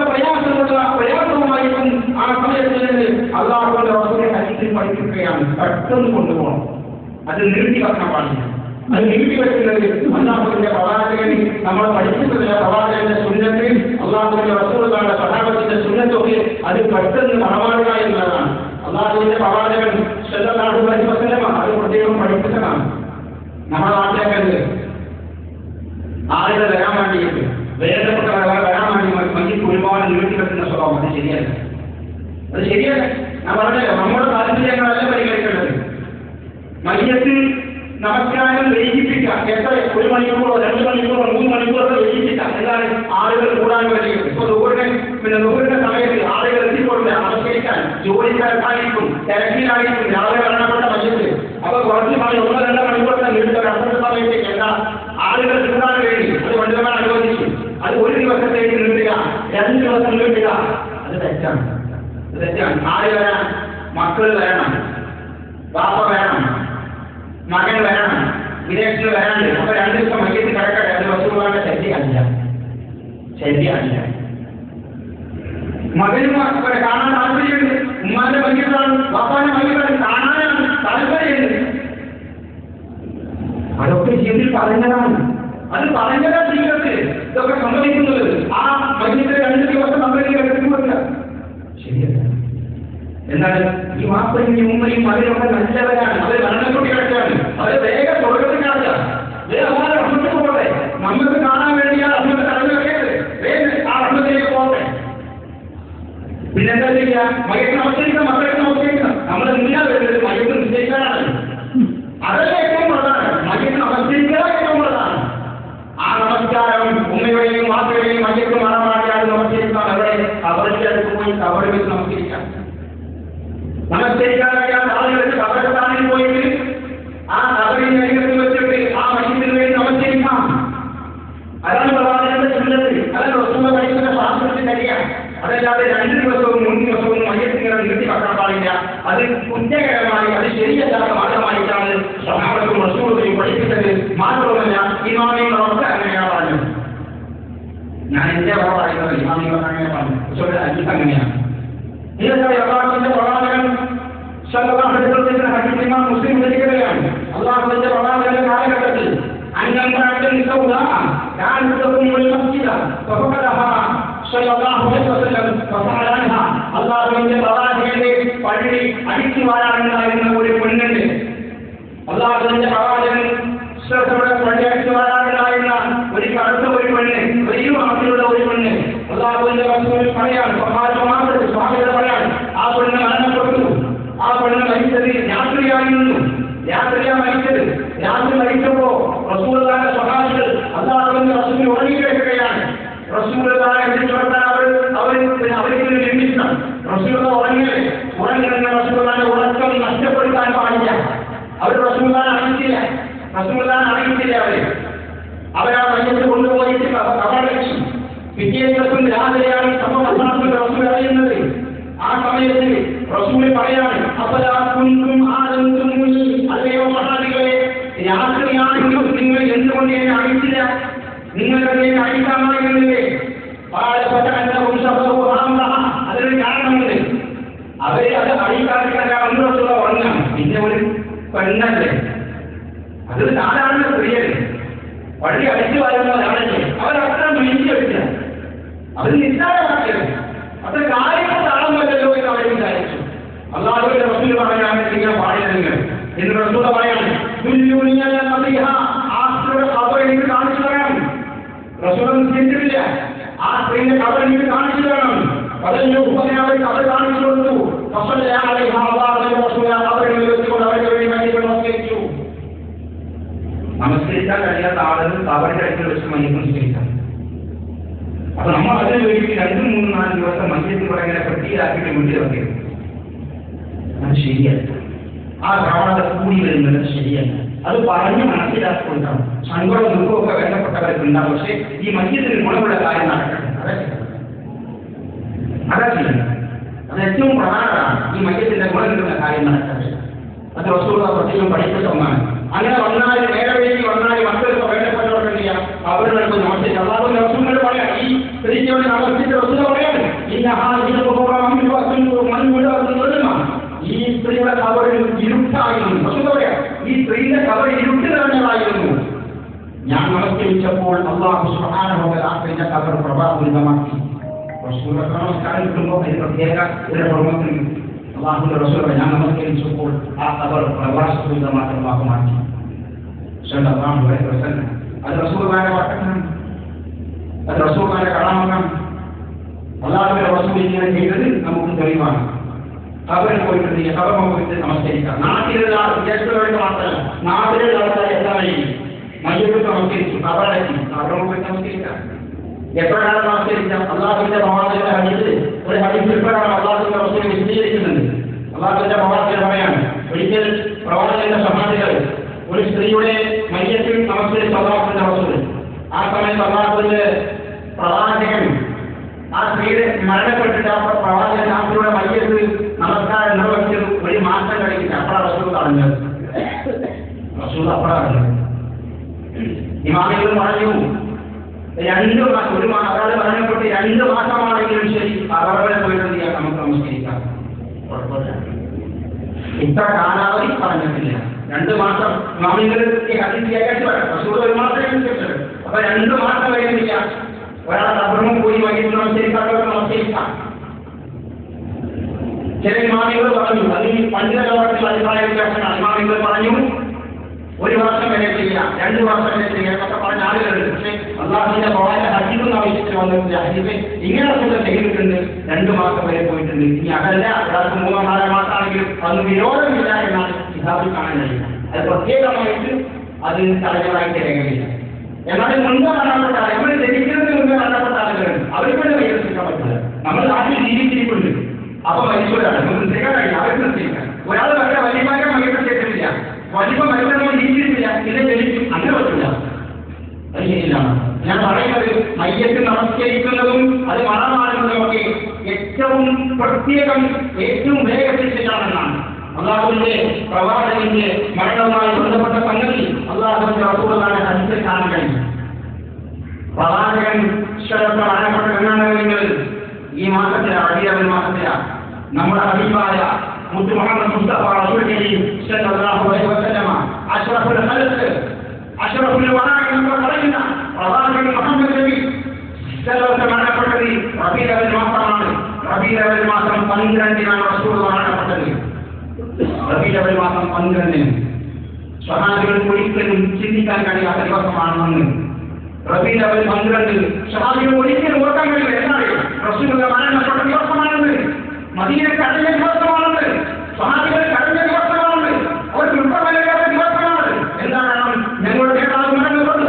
പ്രയാസവുമായിരിക്കും ആ സമയത്ത് നിന്ന് അല്ലാഹുവിന്റെ റസൂൽ ഹദീസിൽ പഠിപ്പിക്കുകയാണ്. പെട്ടെന്ന് കൊണ്ടുപോകണം, അത് നീട്ടി വെക്കാൻ പാടില്ല. അത് നീട്ടി വെക്കുന്നത് അല്ലാഹുവിന്റെ പ്രവാചകന് നമ്മൾ പഠിപ്പിച്ചിട്ടുള്ള പ്രവാചകന്റെ സുന്നത്ത്, അല്ലാഹുവിന്റെ റസൂലുള്ളാഹിയുടെ സഹാബത്തിന്റെ സുന്നത്തൊക്കെ അത് പെട്ടെന്ന് മറമാടുക എന്നുള്ളതാണ്. അല്ലാഹുവിന്റെ പ്രവാചകൻ സ്വല്ലല്ലാഹു അലൈഹി വസല്ലം അത് പ്രത്യേകം പഠിപ്പിച്ചതാണ്. നമ്മുടെ നാട്ടിലേക്ക് ആളുകൾ വരാൻ വേണ്ടിയിട്ട് വേദപ്പെട്ട വരാൻ വേണ്ടി മനുഷ്യർക്ക് ഒരുപാട് നീട്ടി വെക്കുന്ന സ്വഭാവം അത് ശരിയല്ല, അത് ശരിയല്ല. ഞാൻ പറഞ്ഞല്ലോ, നമ്മുടെ താല്പര്യങ്ങളല്ല പരിഗണിക്കേണ്ടത്. മയ്യത്ത് നമസ്കാരം വൈകിപ്പിക്കാം, എത്ര 1 മണിക്കൂറോ 2 മണിക്കൂറോ 3 മണിക്കൂറോ വൈകിപ്പിക്കാം. എന്താണ് ആളുകൾ കൂടാൻ വേണ്ടിയിട്ട്? ഇപ്പൊ ദൂരിന്റെ സമയത്ത് ആളുകൾ എത്തിക്കൊണ്ടില്ല, നമസ്കരിക്കാൻ ജോലിക്കാർക്കായിരിക്കും, തിരക്കിലായിരിക്കും, രാവിലെ മരണപ്പെട്ട മയ്യത്ത്. അപ്പൊ കുറച്ച് സമയം 1-2 മണിക്കൂറത്തെ നീണ്ട അടുത്ത സമയത്തേക്ക് എന്താ ആളുകൾ കൂടാൻ വേണ്ടി അത് പണ്ഡിതന്മാർ അനുവദിച്ചു. അത് 1 ദിവസത്തേക്ക് നീട്ടുക, 2 ദിവസം നീട്ടുക, അത് തെറ്റാണ്, അത് തെറ്റാണ്. ആര് വരാൻ? മക്കൾ വരണം, ബാപ്പ വേണം, മകൻ വരണം, വിദേശത്ത് വരാണ്ട്. അപ്പൊ 2 ദിവസം മയ്യത്ത് കിടക്കട്ടെ, അത് റസൂലുള്ളാഹിയുടെ ശരിയല്ല, ശരിയല്ല. മകനും കാണാൻ താല്പര്യമുണ്ട്, ഉമ്മാന്റെ മയ്യത്താണ്, ബാപ്പാന്റെ മയ്യത്താണ്, കാണാനാണ് താല്പര്യമുണ്ട്. അതൊക്കെ ജീവിതത്തിൽ പറഞ്ഞതാണ്, അത് പറഞ്ഞതാണ് ജീവിതത്തിൽ ഇതൊക്കെ സംഭവിക്കുന്നത്. ആ മയ്യത്ത് 2 ദിവസം നമ്മളിലേക്ക് എടുക്കുന്നില്ല, ശരിയല്ല. എന്നാൽ ഈ വാപ്പയും ഉമ്മയും അവരൊക്കെ നല്ലവരാണ്, അവർ മരണപ്പെട്ട് കിടക്കുകയാണ്, അവർ വേഗം സ്വർഗ്ഗത്തിൽ കിടക്കുക, വേഗം റഹ്മത്തിൽ പോകട്ടെ. നമുക്ക് കാണാൻ വേണ്ടി ആ റഹ്മത്ത് കടന്നു വെക്കരുത്, വേഗം ആ റഹ്മത്തിലേക്ക് പോകട്ടെ. പിന്നെന്താ ചെയ്യുക? മയ്യത്ത് നമസ്കരിക്കണം, മക്കൾക്ക് നമസ്കരിക്കണം. നമ്മൾ എന്തിനാ വരുന്നത്? മയ്യത്ത് നിശ്ചയിക്കാനാണ്, അതല്ല ഏറ്റവും പ്രധാനം. മയ്യത്ത് നമസ്കരിക്കുക ഏറ്റവും പ്രധാനം. ആ നമസ്കാരം ഉമ്മയുടെയും വാപ്പയുടെയും മയ്യത്ത് മറമാടിയാണ് നമസ്കരിക്കാൻ. അവരുടെ അടുത്ത് പോയി കബറിൽ വെച്ച് നമസ്കരിക്കാം. നമസ്കരിക്കാൻ കഴിയാത്ത ആളുകൾക്ക് കബറിസ്ഥാനിൽ പോയിട്ട് ആ കബറിനെ അരികത്ത് വെച്ചിട്ട് ആ മയ്യത്തിന് വേണ്ടി നമസ്കരിക്കാം. അതാണ് പ്രവാചകന്റെ സുന്നത്ത്, അതാണ് റസൂൽ പഠിക്കുന്ന ശാസ്ത്രത്തിന്റെ അറിയാം. അതല്ലാതെ 2 ദിവസവും 3 ദിവസവും മയ്യത്തിങ്ങനെ നീട്ടി വെക്കാൻ പാടില്ല. അത് കുറ്റകരമായി, അത് ശരിയല്ലാത്ത മാർഗമായിട്ടാണ് സ്വഹാബത്തും റസൂലുള്ളാഹിയും പഠിപ്പിച്ചത്. മാത്രമല്ല ഇമാമികളൊക്കെ അങ്ങനെയാണ് പറഞ്ഞത്. ഞാൻ എന്റെ പറയുന്നത് ഇമാമികൾ അങ്ങനെ പറഞ്ഞു, ഹദീസ് അങ്ങനെയാണ്. ഇതിലൊക്കെ അല്ലാഹുവിന്റെ പ്രവാചകൻ സ്വല്ലല്ലാഹു അലൈഹി വസല്ലം ഹദീസ് ഇമാം മുസ്ലിം ഉദ്ധരിക്കുകയാണ്. അല്ലാഹുവിന്റെ പ്രവാചകന്റെ കാലഘട്ടത്തിൽ അന്നംബഅത്തുൻ സൗദാ കാനത് തഖുമുൽ മസ്ജിദ ഫഫഖദഹാ സ്വല്ലല്ലാഹു അലൈഹി വസല്ലം ഫസഅലൻഹാ. അല്ലാഹുവിന്റെ പ്രവാചകന്റെ പള്ളി അടിച്ചു വാരാനുണ്ടായിരുന്ന ഒരു പെണ്ണുണ്ട്. അല്ലാഹുവിന്റെ പ്രവാചകൻ പള്ളി അടിച്ചു വാരാനുണ്ടായിരുന്ന ഒരു കറുത്ത ഒരു പെണ്ണ്, വലിയ ആളുകളുടെ ഒരു പെണ്ണ്. അല്ലാഹുവിന്റെ റസൂൽ പറയാണ്, സ്വാമിയുടെ പറയാണ്, ആ പെണ്ണ് മരണപ്പെട്ടു. ആ പെണ്ണ് മരിച്ചത് രാത്രിയായിരുന്നു, രാത്രിയാണ് മരിച്ചത്. രാത്രി മരിച്ചപ്പോ റസൂലുള്ളാഹിയുടെ സ്വഹാബികൾ അല്ലാഹുവിന്റെ റസൂൽ ഉറങ്ങി കിടക്കുകയാണ്. റസൂലുള്ളാഹിയെ വിളിച്ചുകൊണ്ടാൽ അവർക്ക് ലഭിക്കണം. റസൂലുള്ളാഹി ഉറങ്ങിയ റസൂലുള്ളാഹിയുടെ ഉറക്കം നഷ്ടപ്പെടുത്താൻ പാടില്ല. അവർ റസൂലുള്ളാഹിയെ അറിയിച്ചില്ല, റസൂലുള്ളാഹിയെ അറിയിച്ചില്ല. അവരാ മയ്യത്ത് കൊണ്ടുപോയിട്ട് കബറടക്കി. പിറ്റേ ദിവസം രാവിലെയാണ് സംഭവം റസൂൽ അറിയുന്നത്. ആ സമയത്ത് റസൂൽ പറയാണ്, അപ്പലാ കുൻതും ആദന്തും അല്ലയോ മഹാൻ രാത്രിയാണെങ്കിലും നിങ്ങൾ എന്തുകൊണ്ട് എന്നെ അഴിച്ചില്ല? നിങ്ങൾക്ക് എന്നെ അഴിക്കാമായിരുന്നില്ലേ? അതിനൊരു കാരണമുണ്ട്. അവരെ അത് അഴിക്കാതിരിക്കാനുള്ള ഉറങ്ങാണ്. പിന്നെ ഒരു പെണ്ണല്ലേ, അതൊരു സാധാരണ സ്ത്രീയല്ലേ, പള്ളി അടിച്ചു വാരുന്ന ഒരാളല്ലേ, അവരത്ര മെഞ്ചി വെച്ചില്ല, അവർ നിസ്സാരമാക്കരുത്, അത്ര കാര്യങ്ങൾ താളമല്ലോ എന്ന് അവർ വിചാരിച്ചു. അല്ലാഹുവിന്റെ റസൂൽ പറയാൻ ചെയ്യാൻ പാടില്ല എന്ന് റസൂൽ പറയാണ്. ആ സ്ത്രീയുടെ ഖബർ എനിക്ക് കാണിച്ചു തരണം. റസൂൽ ചിന്തിച്ചില്ല, ആ സ്ത്രീയുടെ ഖബർ എനിക്ക് കാണിച്ചു തരണം. പതിനഞ്ച് അവർ ഖബർ കാണിച്ചു കൊടുത്തു. നമസ്കരിക്കാൻ കഴിയാത്ത ആളുകൾ ഖബറിന്റെ അടുത്ത് വെച്ച് മയ്യത്ത് നമസ്കരിക്കാം. അപ്പൊ നമ്മൾ അതിന് വേണ്ടി 2, 3, 4 ദിവസം മയ്യത്ത് പറയുന്ന പ്രത്യേകമാക്കിയിട്ട് വീട്ടിൽ വെക്കരുത്. അത് ശരിയല്ല. ആ പ്രവണത കൂടി വരുന്നത് ശരിയല്ല. അത് പറഞ്ഞ് മനസ്സിലാക്കി കൊടുക്കണം. സങ്കടവും ദുഃഖവും ഒക്കെ വേണ്ടപ്പെട്ടവർക്ക് ഉണ്ടാവും. പക്ഷേ ഈ മയ്യത്തിന് ഗുണമുള്ള കാര്യം നടക്കണം. അതാ ചെയ്യുന്നത്. അത് ഏറ്റവും പ്രധാനമാണ്. ഈ മയ്യത്തിന്റെ ഗുണം കിട്ടുന്ന കാര്യം നടക്കട്ടെ. അത് റസൂൽ പ്രത്യേകം പഠിപ്പിച്ച ഒന്നാണ്. അങ്ങനെ വന്നാൽ നേരെ വേണ്ടി വന്നാൽ മക്കൾക്ക് വേണ്ടപ്പെട്ടവർക്ക് ചെയ്യാം. അവരുടെ നമസ്കരിക്കാം. അല്ലാതെ റസൂലിനോട് പറയാം, ഈ സ്ത്രീക്ക് വേണ്ടി നമസ്കരിച്ച റസൂൽ പറയാം, ഈ സ്ത്രീയുടെ കവറിൽ ഇരുട്ടായിരുന്നു. റസൂൽ പറയാം, ഈ സ്ത്രീയുടെ കവർ ഇരുട്ട് നിറഞ്ഞതായിരുന്നു. ഞാൻ നമസ്കരിച്ചപ്പോൾ അല്ലാഹു സുബ്ഹാനഹു വ തആല കവർ പ്രഭാപൂരിതമാക്കി. റസൂലുള്ളാഹി നമസ്കാരം കിട്ടുമ്പോൾ അതിന് പ്രത്യേക ഒരു ഹുർമത്തുണ്ട്. അല്ലാഹുവിന്റെ റസൂൽ ഞാൻ നമസ്കരിച്ചപ്പോൾ ആ കവർ പ്രഭാപൂരിതമാക്കി അല്ലാഹു മാറ്റി. സല്ലല്ലാഹു അലൈഹി വസല്ലം. അത് റസൂലുള്ളാഹിയുടെ വാക്കാണ്, അത് റസൂലുള്ളാഹിയുടെ കലാമാണ്. അല്ലാഹുവിന്റെ റസൂൽ ഇങ്ങനെ ചെയ്തത് നമുക്ക് തെളിവാണ്. കബറിൽ പോയിട്ട് കബർ പോയിട്ട് നമസ്കരിക്കാം. നാട്ടിലുള്ള വിദേശത്തുള്ളവർക്ക് മാത്രമല്ല, നാട്ടിലുള്ള ആൾക്കാർ എത്ര വഴി മയ്യത്ത് നമസ്കരിച്ചു, കബറടക്കി, കബർ പോയിട്ട് നമസ്കരിക്കാം. എപ്പോഴാണ് നമസ്കരിക്കാം? അല്ലാഹുവിന്റെ പ്രവാചകന്റെ ഹദീസ്, ഒരു ഹദീസ് എപ്പോഴാണ് അല്ലാഹുവിന്റെ റസൂൽ വിശദീകരിക്കുന്നുണ്ട്. അല്ലാഹുവിന്റെ പ്രവാചകൻ പറയാണ്, ഒരിക്കൽ പ്രവാചകന്റെ സഹാബികൾ ഒരു സ്ത്രീയുടെ മയ്യത്തിൽ നമസ്കരിച്ച അല്ലാഹുവിന്റെ റസൂൽ. ആ സമയത്ത് അല്ലാഹുവിന്റെ പ്രവാചകൻ ആ സ്ത്രീയുടെ മരണപ്പെട്ടിട്ട് ആ പ്രവാചകൻ ആ സ്ത്രീയുടെ മയ്യത്ത് നമസ്കാരം നിർവഹിച്ചത് 1 മാസം കഴിഞ്ഞിട്ട് അപ്പഴാ റസൂൽ പറഞ്ഞത്. റസൂൽ അപ്പഴാണ് ഇമാമികൾ പറഞ്ഞു, 2 മാസം, 1 മാസം ഒരാൾ മരണപ്പെട്ട് 2 മാസമാണെങ്കിലും ശരി അവരെ പോയിട്ട് ചെയ്യാൻ നമുക്ക് നമസ്കരിക്കാം. ഇത്ര കാലാവധി പറഞ്ഞിട്ടില്ല. 2 മാസം ഇമാമികൾ റസൂൽ 1 മാസം അനുസരിച്ചത്. അപ്പൊ 2 മാസം കഴിഞ്ഞില്ല ഒരാൾ കബറിനും പോയി മയ്യത്ത് നമസ്കരിക്കാത്തവർ നമസ്കരിക്കാം. ചില ഇമാമികൾ പറഞ്ഞു, അതിൽ പണ്ഡിത ലോകത്തിൽ അഭിപ്രായ വ്യത്യാസമാണ്. ഇമാമികൾ പറഞ്ഞു 1 വർഷം വരെ ചെയ്യാം, 2 വർഷം വരെ ചെയ്യാം എന്നൊക്കെ പറഞ്ഞ ആളുകളുണ്ട്. പക്ഷേ അല്ലാഹുവിന്റെ പ്രവാചകൻ ഹദീസിന്റെ ആവശ്യത്തിൽ വന്നിട്ടില്ല. ഹദീസ് ഇങ്ങനെ സുഖം ചെയ്തിട്ടുണ്ട്, 2 മാസം വരെ പോയിട്ടുണ്ട്. ഇനി അതല്ല ഒരാൾക്ക് 3 or 4 മാസമാണെങ്കിൽ അന്ന് വിരോധമില്ല എന്നാണ് കിതാബിൽ കാണാൻ കഴിയുക. അത് പ്രത്യേകമായിട്ട് അത് തലങ്ങളായിട്ട് രേഖയില്ല. എന്നാൽ മുൻപ് മരണപ്പെട്ട നമ്മൾ ജനിക്കുന്നതിന് മുമ്പ് മരണപ്പെട്ട ആളുകളുണ്ട്. അവർക്ക് വികസിക്കാൻ പറ്റില്ല. നമ്മൾ നാട്ടിൽ ജീവിച്ചിരിപ്പുണ്ട്. അപ്പൊ മരിച്ചവരാണ് നമുക്ക് നിശ്ചയിക്കാൻ കഴിയില്ല. അവർക്ക് നിശ്ചയിക്കാം. ഒരാൾ വളരെ വലിയമാക്കാൻ മയ്യത്ത് ചെയ്തിട്ടില്ല, വലിയ മരുന്നോ ജീവിച്ചിട്ടില്ല, ഇത് ജനിക്കും, അങ്ങനെ പറ്റില്ല. അത് ശരിയിലാണ്. ഞാൻ പറയുന്നത് മയ്യത്ത് നമസ്കരിക്കുന്നതും അത് മറമാറുന്നതും ഒക്കെ ഏറ്റവും പ്രത്യേകം, ഏറ്റവും വേഗത്തിൽ ചെയ്യാണെന്നാണ്. അല്ലാഹുവിന്റെ പ്രവാചകന്റെ മരണവുമായി ബന്ധപ്പെട്ട സംഗതി അല്ലാഹുവിന്റെ റസൂലുള്ളാഹിയുടെ ഹദീസിൽ കാണാൻ കഴിയും. പ്രവാചകൻ മരണപ്പെട്ട എന്നാണ് ഈ മാസത്തിലാണ്, റബീഉൽ മാസത്തിലാണ്. നമ്മുടെ ഹബീബായ മുത്ത് മുഹമ്മദ് മുസ്തഫ റസൂൽ കരീം സല്ലല്ലാഹു അലൈഹി വസല്ലം അഷ്റഫുൽ ഖൽഖ്, അഷ്റഫുൽ വറാ എന്ന് പറയുന്ന പ്രവാചകൻ മുഹമ്മദ് നബി സല്ലല്ലാഹു മരണപ്പെട്ടത് റബീഉൽ മാസമാണ്. റബീഉൽ മാസം 12-നാണ് റസൂൽ മരണപ്പെട്ടത്. റബീഉൽ മാസം 12-ന് സ്വഹാബികൾക്ക് ഒരിക്കലും ചിന്തിക്കാൻ കഴിയാത്ത ദിവസമാണെന്ന്. റബീഉൽ 12 സ്വഹാബികൾ ഒരിക്കലും ഓർക്കാൻ കഴിയില്ല. എന്നാൽ റസൂലുള്ളാഹി മരണപ്പെട്ട ദിവസമാണെന്ന്, മദീന കടലിലെ ദിവസമാണെന്ന്, സ്വഹാബികൾ കടലിലെ ദിവസമാണെന്ന്, അവർക്ക് ഉൾക്കൊള്ളാത്ത ദിവസമാണ്. എന്താണ്? ഞങ്ങളുടെ നേതാവ് മരണപ്പെട്ടു,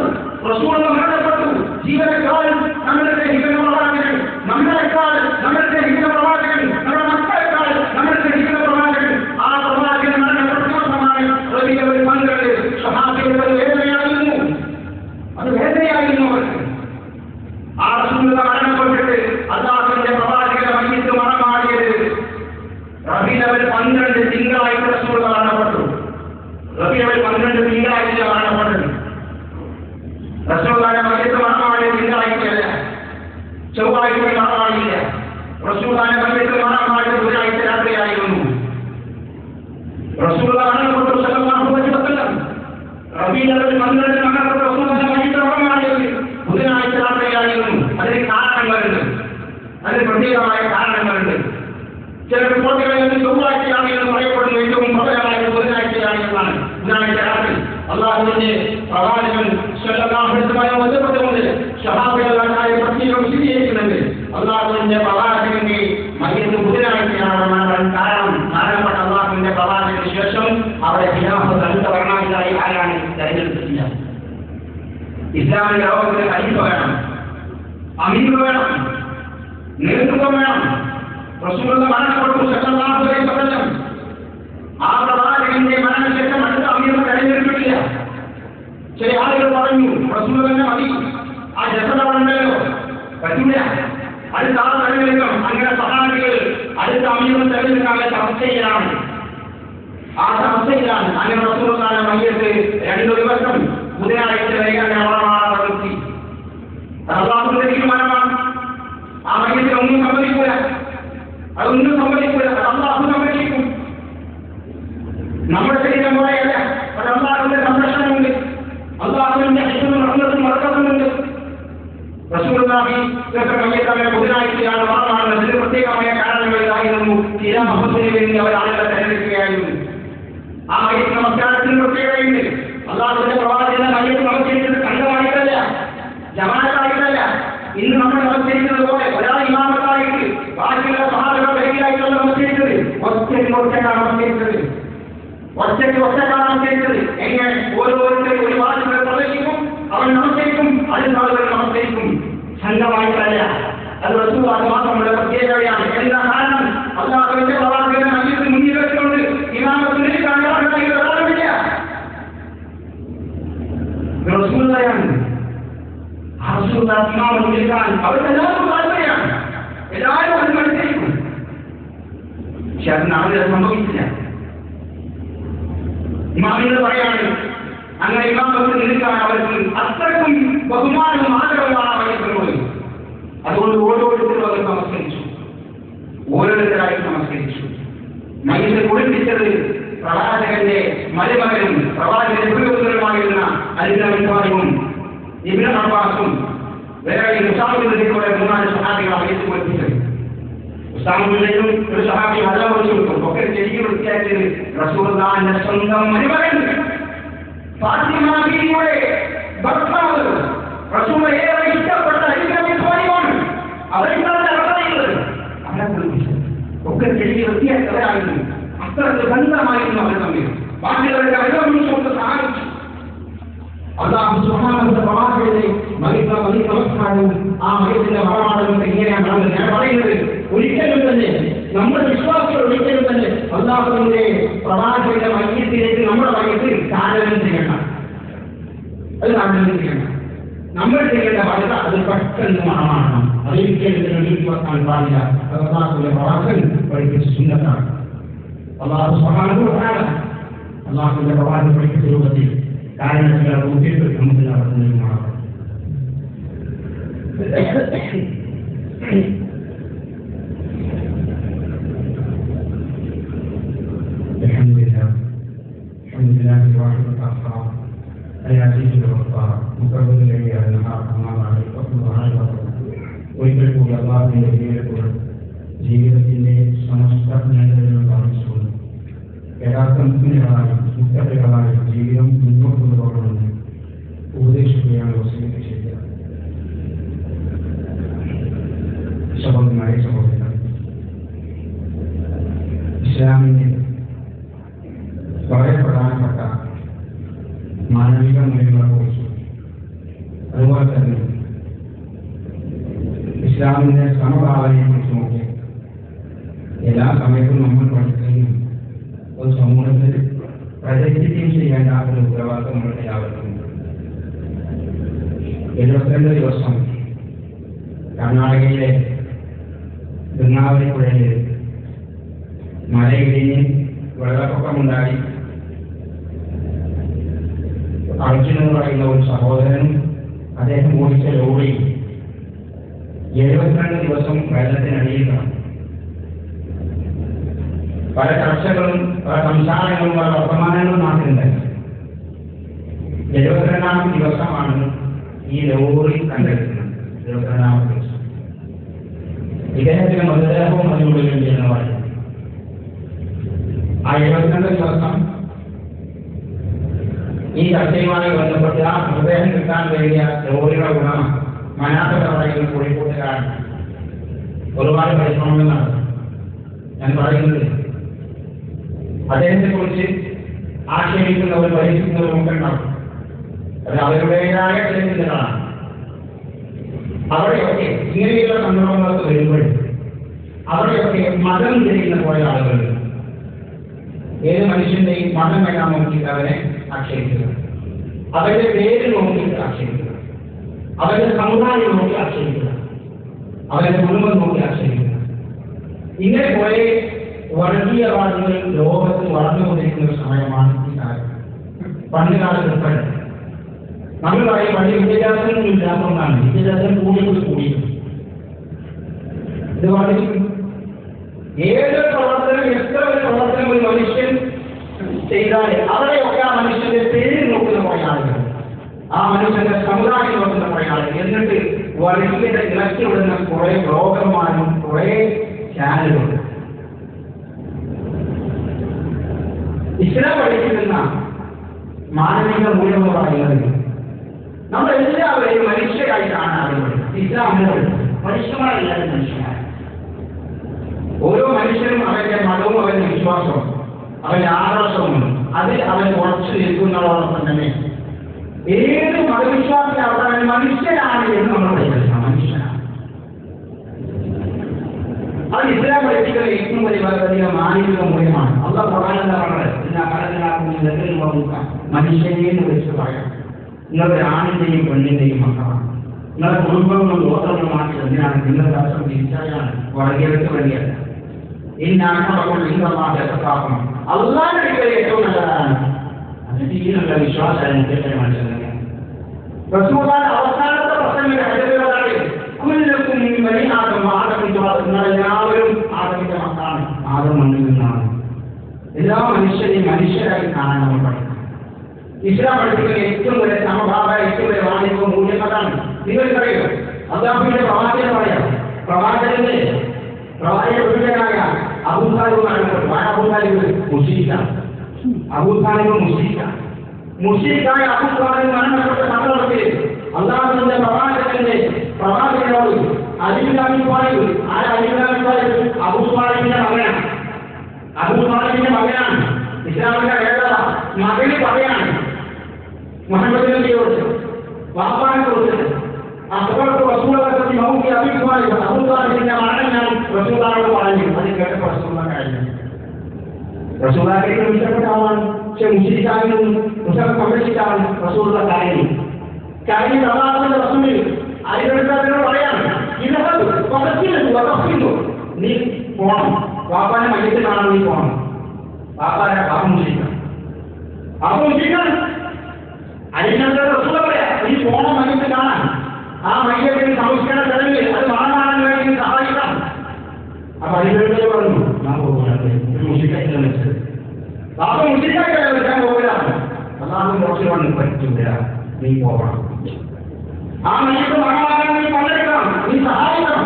റസൂൽ മരണപ്പെട്ടു, ജീവനക്കാൾ നമ്മുടെ ഹിബിന്റെ പ്രവാചകൻ, നമ്മളെക്കാൾ നമ്മുടെ ഹിബിന്റെ പ്രവാചകൻ, നമ്മുടെ മക്കളെക്കാൾ നമ്മുടെ ഹിബിന്റെ പ്രവാചകൻ, ആ പ്രവാചകൻ മരണപ്പെട്ട ദിവസമാണ് റബീഉൽ 12. സ്വഹാബികൾ വേദനയായിരുന്നു, അത് വേദനയായിരുന്നു അവർക്ക്. ആ റസൂലുള്ളാഹി മരണപ്പെട്ടിട്ട് അല്ലാഹുവിന്റെ പ്രവാചകന്റെ മയ്യിത്ത് മറമാടിയത് റബീഉൽ 12 തിങ്കളാഴ്ച റസൂൽ റസൂലുള്ളാഹിന്റെ മയ്യത്ത് മറമായിട്ട് ബുധനാഴ്ച രാത്രിയായിരുന്നു. റസൂലുള്ളാഹി സ്വല്ലല്ലാഹു അലൈഹി വസല്ലം റബീഉൽ അവ്വൽ 12 മരണപ്പെട്ട റസൂലുള്ളാഹിന്റെ മയ്യത്ത് മറമായിട്ട് ബുധനാഴ്ച രാത്രിയായിരുന്നു. അതിന് കാരണങ്ങളുണ്ട്, അതിന് പ്രത്യേകമായ കാരണങ്ങളുണ്ട്. ചില റിപ്പോർട്ടുകളിൽ ചൊവ്വാഴ്ചയാണ് എന്ന് പറയപ്പെടുന്നു. ഏറ്റവും പ്രബലമായ ബുധനാഴ്ചയാണ് എന്നാണ്. ബുധനാഴ്ച രാത്രി അള്ളാഹുവിന്റെ പ്രവാചകൻ സ്വല്ലല്ലാഹു അലൈഹി വസല്ലം ബന്ധപ്പെട്ടുകൊണ്ട് സ്വഹാബികളായ പ്രത്യേകം വിശദീകരിക്കുന്നുണ്ട്. അള്ളാഹുവിന്റെ പ്രവാചകന്റെ മയ്യത്ത് ബുധനാഴ്ചയാണ് കാരണപ്പെട്ട അള്ളാഹുവിന്റെ പ്രവാചകന് ശേഷം അവിടെ ഖിലാഫത്ത് അടുത്ത ഭരണാധികാരി ആരാണ് തെരഞ്ഞെടുത്തിട്ടില്ല. ഇസ്ലാമിക ലോകത്തിന് ഖലീഫ വേണം, അമീർ വേണം, നേതൃത്വം വേണം. റസൂലുള്ളാഹി മരണപ്പെട്ടു സ്വല്ലല്ലാഹു അലൈഹി വസല്ലം. ആ പ്രവാചകന്റെ മരണശേഷം അടുത്ത അമീറിനെ തെരഞ്ഞെടുത്തിട്ടില്ല. ചില ആളുകൾ പറഞ്ഞു റസൂലുള്ളാഹിനെ മതി, ആ ജസദാണല്ലോ പറ്റില്ല, അടുത്ത ആൾ തെരഞ്ഞെടുക്കണം. അങ്ങനെ സഹാബികൾ അടുത്ത അമീറിനെ തെരഞ്ഞെടുക്കാനുള്ള ചർച്ചയിലാണ്. ആ ചർച്ചയിലാണ് അങ്ങനെ റസൂലുള്ളാഹിന്റെ മയ്യത്ത് 2 ദിവസം ബുധനാഴ്ച വൈകാൻ പ്രവൃത്തി അള്ളാഹുവിന്റെ തീരുമാനമാണ്. ആ മയ്യത്തിന് ഒന്നും സംഭവിക്കൂല, അതൊന്നും സംഭവിക്കൂല, അള്ളാഹു സംരക്ഷിക്കും. നമ്മുടെ ശരീരം പോലെയല്ല, അത് അള്ളാഹുവിന്റെ സംരക്ഷണമുണ്ട്, അള്ളാഹുവിന്റെ ഹിക്മത്തും റഹ്മത്തും ബർക്കത്തുമുണ്ട്. റസൂലുള്ളാഹി മയ്യത്ത് ബുധനാഴ്ചയാണ് മറമാണ്. അതിന് പ്രത്യേകമായ കാരണങ്ങളിലായിരുന്നു. ചില മഹത്തിന് വേണ്ടി അവർ ആളുകളെ തെരഞ്ഞെടുക്കുകയായിരുന്നു. ആ മയ്യത്ത് നമസ്കാരത്തിന് പ്രത്യേകതയുണ്ട്. അള്ളാഹുവിന്റെ പ്രവാചകന്റെ മയ്യത്ത് നമസ്കരിച്ചത് സംഘമായിട്ടല്ല, ജമാഅത്തായിട്ടല്ല. ഇന്ന് നമ്മൾ നമസ്കരിക്കുന്നത് പോലെ ഒരാൾ ഇമാമത്തായിട്ട് ബാക്കിയുള്ള സഹാബികൾ വരികയായിട്ടുള്ള നമസ്കരിച്ചത് ഒറ്റക്കാണ് നമസ്കരിച്ചത്. എങ്ങനെ ഓരോരുത്തരും ഒരു വാചകം പ്രവേശിക്കും, അവൻ നമസ്കരിക്കും, അടുത്ത ആളുകൾ നമസ്കരിക്കും. സംഘമായിട്ടല്ല. അത് റസൂലുള്ളാഹി മാത്രമുള്ള പ്രത്യേകതയാണ്. എന്താ കാരണം? അല്ലാഹുവിന്റെ പ്രവാചകന്റെ മയ്യത്ത് മുന്നിൽ വെച്ചുകൊണ്ട് ഇമാമത്തിന് കാണാനായി ഒരാളുമില്ല. റസൂലുള്ളാഹിയാണ്. അവരെല്ലാവർക്കും താല്പര്യമാണ്, എല്ലാവരും അത് മനസ്സിലാക്കും. പക്ഷെ അത് നാളെ സംഭവിച്ചില്ല. ഇമാമികൾ പറയാണ് അങ്ങനെ ഇമാമത്ത് നിൽക്കാൻ അവർക്ക് അത്രക്കും ബഹുമാനവും ആദരവുമാണ് അവർക്ക്. അതുകൊണ്ട് ഓരോരുത്തരും അവർ നമസ്കരിച്ചു, ഓരോരുത്തരായി നമസ്കരിച്ചു. മയ്യത്ത് കുളിപ്പിച്ചത് പ്രവാചകന്റെ മരുമകനും പ്രവാചകന്റെ പുരോഹിതരുമായിരുന്ന അലിയും ഇബ്നു അബ്ബാസും വേറെ ഉസാമയുടെ 3 സഹാബികളാണ് മയ്യത്ത് കുളിപ്പിച്ചത്. ഉസാമയുടെയും ഒരു സഹാബി വെള്ളം ഒഴിച്ചു കൊടുക്കും. ഒക്കെ ചെടിക്ക് വൃത്തിയാക്കിയത് റസൂലുള്ളാഹിന്റെ സ്വന്തം മരുമകൻ ഫാത്തിമ ബീവിയുടെ ഭർത്താവ് റസൂലിനെ ഏറെ ഇഷ്ടപ്പെട്ട അലിയാണ്. അവരെന്താണ് പറയുന്നത്? അവരെ കുളിപ്പിച്ചത് ഒക്കെ ചെടിക്ക് വൃത്തിയാക്കിയവരായിരുന്നു. അത്രക്ക് ബന്ധമായിരുന്നു അവർ തമ്മിൽ. ബാക്കിയുള്ളവരുടെ വെള്ളം കൊണ്ട് സഹായിച്ചു. അല്ലാഹു സുബ്ഹാനഹു വ തആലയുടെ നമസ്കാരവും ആ മയ്യത്തിന്റെ മറമാടലും എങ്ങനെയാണ് ഞാൻ പറയുന്നത്? ഒരിക്കലും തന്നെ നമ്മുടെ വിശ്വാസികൾ ഒരിക്കലും തന്നെ അല്ലാഹുവിന്റെ പ്രവാചകന്റെ മയ്യത്തിലേക്ക് നമ്മുടെ മയ്യത്ത് താരതമ്യം ചെയ്യണം. അത് താരതമ്യം ചെയ്യണം. നമ്മൾ ചെയ്യേണ്ട ബാധ്യത അത് പെട്ടെന്ന് മറമാടണം. അതൊരിക്കലും നീക്കിവെക്കാൻ പാടില്ല. അത് അല്ലാഹുവിന്റെ പ്രവാചകൻ പഠിപ്പിച്ച സുന്നത്താണ്. അല്ലാഹു സുബ്ഹാനഹു വ തആല അല്ലാഹുവിന്റെ പ്രവാചകൻ പഠിപ്പിച്ച രൂപത്തിൽ കാര്യങ്ങൾ നോക്കിയിട്ട് നമുക്ക് നടത്തുന്നതുമാണ്. الحمد لله الواحد القهار العزيز الغفار مقرب الليل على النهار كما عليه فضل وعلى ഒരിക്കൽ കൂടി അല്ലാഹുവിന്റെ പേരിൽ ജീവിതത്തിന്റെ സമസ്ത മേഖലകളിലും കാണിച്ചുകൊണ്ട് യഥാർത്ഥ മുസ്ലിങ്ങളായി മുത്തകളായി ജീവിതം മുന്നോട്ട് കൊണ്ടുപോകണമെന്ന് ഉപദേശിക്കുകയാണ് വസീയത്ത് ചെയ്തത്. സഹോദരന്മാരെ സഹോദരന്മാർ, ഇസ്ലാമിന്റെ വളരെ പ്രധാനപ്പെട്ട മാനവിക മൂല്യങ്ങളെക്കുറിച്ച് അതുപോലെ തന്നെ ഇസ്ലാമിന്റെ സമഭാവനയെക്കുറിച്ച് നോക്കി എല്ലാ സമയത്തും നമ്മൾ പഠിക്കുകയും ഒരു സമൂഹത്തിൽ പ്രചരിക്കുകയും ചെയ്യേണ്ട ഒരു ഉത്തരവാദിത്വം നമ്മുടെ എല്ലാവർക്കുമുണ്ട്. 72 ദിവസം കർണാടകയിലെ തിരുനാവാതിപ്പുഴയിൽ മലയിടിഞ്ഞ് വെള്ളപ്പൊക്കമുണ്ടായി. അർജുൻ എന്ന് പറയുന്ന ഒരു സഹോദരനും അദ്ദേഹം ഓടിച്ച ലോറിയും 72 ദിവസം വെള്ളത്തിനടിയിലാണ്. പല ചർച്ചകളും പല സംസാരങ്ങളും പല വർത്തമാനങ്ങളും നാട്ടിലുണ്ടായി. 72ാം ദിവസമാണ് ഈ ലോറി കണ്ടെത്തുന്നത്. 72ാം ദിവസം ഇദ്ദേഹത്തിന് മൃതദേഹവും അതിനുള്ളിൽ എന്ന് പറയും. ആ 72 ദിവസം ഈ ചർച്ചയുമായി ബന്ധപ്പെട്ട ആ മൃതദേഹം കിട്ടാൻ വേണ്ടിയ ലോറിയുടെ ഉടമ മനാഫത്ത് പറയുന്ന കോഴിക്കോട്ടുകാരൻ ഒരുപാട് പരിശ്രമങ്ങൾ നടത്തും. ഞാൻ പറയുന്നത് അദ്ദേഹത്തെ കുറിച്ച് ആക്ഷേപിക്കുന്നവർ പരിഹസിക്കുന്നവരൊക്കെ ഉണ്ടാവും. അത് അവരുടേതായ ചില ചിന്തകളാണ്. അവിടെയൊക്കെ ഇങ്ങനെയുള്ള സന്ദർഭങ്ങൾക്ക് വരുമ്പോൾ അവിടെയൊക്കെ മതം തിരിയുന്ന പോയ ആളുകൾ ഏത് മനുഷ്യന്റെയും മതം വേണം നോക്കിയിട്ട് അവരെ ആക്ഷേപിക്കുക, അവരുടെ പേര് നോക്കിയിട്ട് ആക്ഷേപിക്കുക, അവരുടെ സമുദായം നോക്കി ആക്ഷേപിക്കുക, അവരുടെ കുടുംബം നോക്കി ആക്ഷേപിക്കുക. ഇങ്ങനെ കുറെ വർഗീയവാദികൾ ലോകത്ത് വളർന്നുകൊണ്ടിരിക്കുന്ന ഒരു സമയമാണ് ഈ കാലം. പണ്ട് കാലത്ത് ഉൾപ്പെടെ നമ്മൾ പറയും പണ്ട് വിദ്യാഭ്യാസം ഇല്ലാത്തതുകൊണ്ടാണ്. വിദ്യാഭ്യാസം കൂടി ഇത് വർദ്ധിക്കും. ഏത് പ്രവർത്തനം, എത്ര ഒരു പ്രവർത്തനം ഒരു മനുഷ്യൻ ചെയ്താൽ അവിടെയൊക്കെ ആ മനുഷ്യന്റെ പേര് നോക്കുന്ന കുറേ ആളുകൾ, ആ മനുഷ്യന്റെ സമുദായം നോക്കുന്ന കുറേ ആളുകൾ, എന്നിട്ട് വർഗീയത ഇളക്കി വിടുന്ന കുറെ ബ്ലോഗർമാരും കുറെ ചാനലുകളും. ഇസ്ലാം പഠിക്കുന്ന മാനവിക മൂല്യം പറയുന്നത് നമ്മളെല്ലാവരെയും മനുഷ്യരായിട്ടാണ് അറിയുന്നത്. ഇസ്ലാമിനോട് മനുഷ്യന്മാരെല്ലാവരും മനുഷ്യന്മാർ. ഓരോ മനുഷ്യനും അവന്റെ മതവും അവന്റെ വിശ്വാസവും അവന്റെ ആദർശവും അതിൽ അവൻ ഉറച്ചു നിൽക്കുന്നതോടൊപ്പം തന്നെ ഏത് മതവിശ്വാസത്തെ അവൻ മനുഷ്യനാണ് എന്ന് നമ്മൾ പഠിക്കണം. മനുഷ്യനാണ്. അത് ഇസ്ലാം പഠിപ്പിക്കുന്ന ഏറ്റവും വലിയ മാനവിക മൂല്യമാണ്. അള്ളാഹു ഖുർആനിൽ എന്താ പറഞ്ഞത്? മനുഷ്യനെ വിളിച്ച് പറയാം, നിങ്ങളുടെ ആണിന്റെയും പെണ്ണിന്റെയും മക്കളാണ്, നിങ്ങളുടെ കുടുംബങ്ങളും ഗോത്രങ്ങളും മാറ്റി എന്തിനാണ് നിങ്ങളുടെ അർത്ഥം തിരിച്ചറിയാണ്. വർഗീയതയ്ക്ക് വേണ്ടിയല്ല. ഇന്നാക്കണം അള്ളാഹിന്റെ അടുക്കൽ ഏറ്റവും നല്ലതാണ്. അത് തീരുള്ള വിശ്വാസമാണ്. മനസ്സിലാക്കുക അവസാനത്തെ പ്രസംഗം എല്ലാവരും ആദമിന്റെ മക്കളാണ്. ആദം മണ്ണിൽ നിന്നാണ്. എല്ലാ മനുഷ്യരെയും മനുഷ്യരായി കാണാൻ നമ്മൾ പഠിക്കണം. ഇസ്ലാം പഠിപ്പിക്കുന്ന ഏറ്റവും വലിയ സമഭാവ, ഏറ്റവും വലിയ വാണിജ്യ മൂല്യം അതാണ്. നിങ്ങൾക്കറിയോ അല്ലാഹുവിന്റെ പ്രവാചകൻ പറയാം, പ്രവാചകന്റെ പ്രവാചകനായ അബൂതാലിബ് മരണപ്പെട്ടു. ആ അബൂതാലിബ് മുശ്രിക്കാണ്. അബൂതാലിബ് മുശ്രിക്കായ അബൂതാലിബ് മരണപ്പെട്ട സന്ദർഭത്തിൽ അല്ലാഹുവിന്റെ പ്രവാചകനോട് അലിബിൻ ത്വാലിബ്, ആ അലിബിൻ ത്വാലിബ് അബൂ ത്വാലിബിന്റെ മകനാണ്. അബൂ ത്വാലിബിന്റെ മകനാണ്. ഇസ്ലാമിന്റെ വേദന മകന് പറയാണ് മുഹമ്മദ് നബിയോട്, വാപ്പാനെ കുറിച്ച് അക്ബർക്ക് റസൂലുള്ളാഹി മൗതി അബീ ത്വാലിബ്, അബൂ ത്വാലിബിന്റെ മകൻ ഞാൻ റസൂലുള്ളാഹിയോട് പറഞ്ഞു. അത് കേട്ടപ്പോൾ റസൂലുള്ളാഹി കഴിഞ്ഞു. റസൂലുള്ളാഹിക്ക് ഇഷ്ടപ്പെട്ട ആളാണ്. പക്ഷെ മുശ്രിക്കാനും മുസ്ലിം സംരക്ഷിച്ചാണ് റസൂലുള്ളാഹി കഴിഞ്ഞു. അല്ലാഹുവിന്റെ റസൂൽ അതിനോട് പറയാണ്, നീ പോണം, വാപ്പാനെ മയ്യത്ത് കാണാൻ നീ പോണം. വാപ്പാനെ പാപ മുശ്രിക്കാണ്. അപ്പൊ മുശ്രിക്കാണ്. അതിനകത്ത് റസൂൽ പറയാ, നീ പോണം മയ്യത്ത് കാണാൻ. ആ മയ്യത്തിന് സംസ്കരണ ചടങ്ങിൽ അത് വളർന്നാൻ വേണ്ടി സഹായിക്കാം. അപ്പൊ അതിനോട് പറഞ്ഞു, ഞാൻ പോകുന്നത് മുശ്രിക്കായിട്ടാണ് വെച്ചത്. പാപ മുശ്രിക്കായിട്ടാണ് വെച്ചാൽ പോകില്ലാണ്. അല്ലാഹുവിന്റെ റസൂൽ പറഞ്ഞു, പറ്റില്ല, നീ പോകണം. ആ മയ്യത്ത് മകളാകാൻ നീ പങ്കെടുക്കണം, നീ സഹായിക്കണം.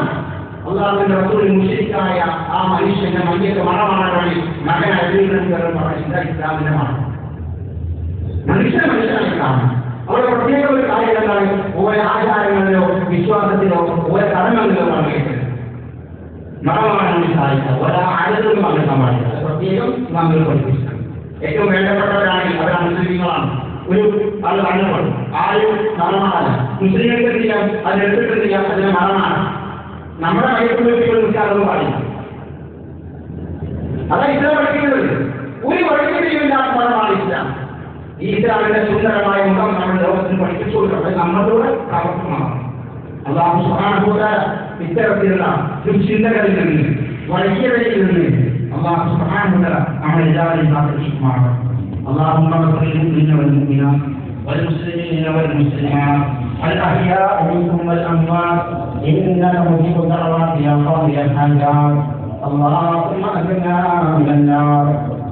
അല്ലാഹുവിന്റെ റസൂൽ മുശ്രിക്കായ ആ മനുഷ്യന്റെ മയ്യത്ത് മണമാകാൻ വേണ്ടി മകൻ അരിയുന്ന പറഞ്ഞ ഇസ്ലാമിന്റെ മണം. മനുഷ്യനായി കാണണം. അവിടെ പ്രത്യേക ഒരു കാര്യം എന്താണ്? ഓരോ ആചാരങ്ങളിലോ വിശ്വാസത്തിലോ ഓരോ കടമകളിലോ പങ്കെടുക്കുന്നത് മണമാകാൻ സഹായിക്കുക. ഓരോ ആചാരത്തിലും പങ്കെടുക്കാൻ പാടില്ല. അത് പ്രത്യേകം നമ്മൾ പഠിപ്പിക്കണം. ഏറ്റവും വേണ്ടപ്പെട്ടവരാണ് അവരാണ് മുസ്ലിങ്ങളാണ്. ഒരു അത് കണ്ടുപോകും ആരും മരണമാണ്. മുസ്ലിങ്ങൾക്ക് ചെയ്യാം, അതിനെടുത്തിട്ട് ചെയ്യാം, അതിന് മരണമാണ്. നമ്മുടെ മയക്കുമരുന്നുകൾ വിളിക്കാറൊന്നും പാടില്ല. അതാണ് ഇസ്ലാം പഠിക്കുന്നത്. ഒരു വഴിയില്ലാത്ത മതമാണ് ഇസ്ലാം. ഈ ഇസ്ലാമിന്റെ സുന്ദരമായ മുഖം നമ്മൾ ലോകത്തിന് പഠിപ്പിച്ചു കൊടുക്കണം. നമ്മളോട് പ്രവർത്തനമാണ്. അല്ലാഹു സുബ്ഹാനഹു വ തആല ഇത്തരത്തിലുള്ള ചിന്തകളിൽ നിന്ന്, വർഗീയതയിൽ നിന്ന് അല്ലാഹു സുബ്ഹാനഹു വ തആല നമ്മളെല്ലാവരെയും കാത്തുരക്ഷിക്കുമാറാകട്ടെ. اللهم اغفر للمؤمنين والمؤمنات والمسلمين والمسلمات الأحياء منهم والأموات إنك مجيب الدعوات يا قاضي الحاجات اللهم أجرنا من النار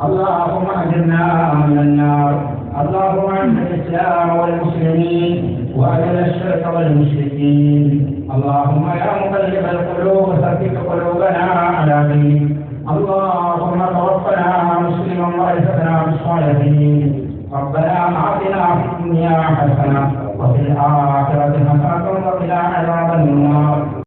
اللهم أجرنا من النار اللهم أعز الإسلام والمسلمين وأذل الشرك والمشركين اللهم يا مقلب القلوب ثبت قلوبنا على دينك اللهم توفنا مسلما وارثنا بالصالحين ربنا آتنا في الدنيا حسنة وفي الآخرة حسنة وقنا عذاب النار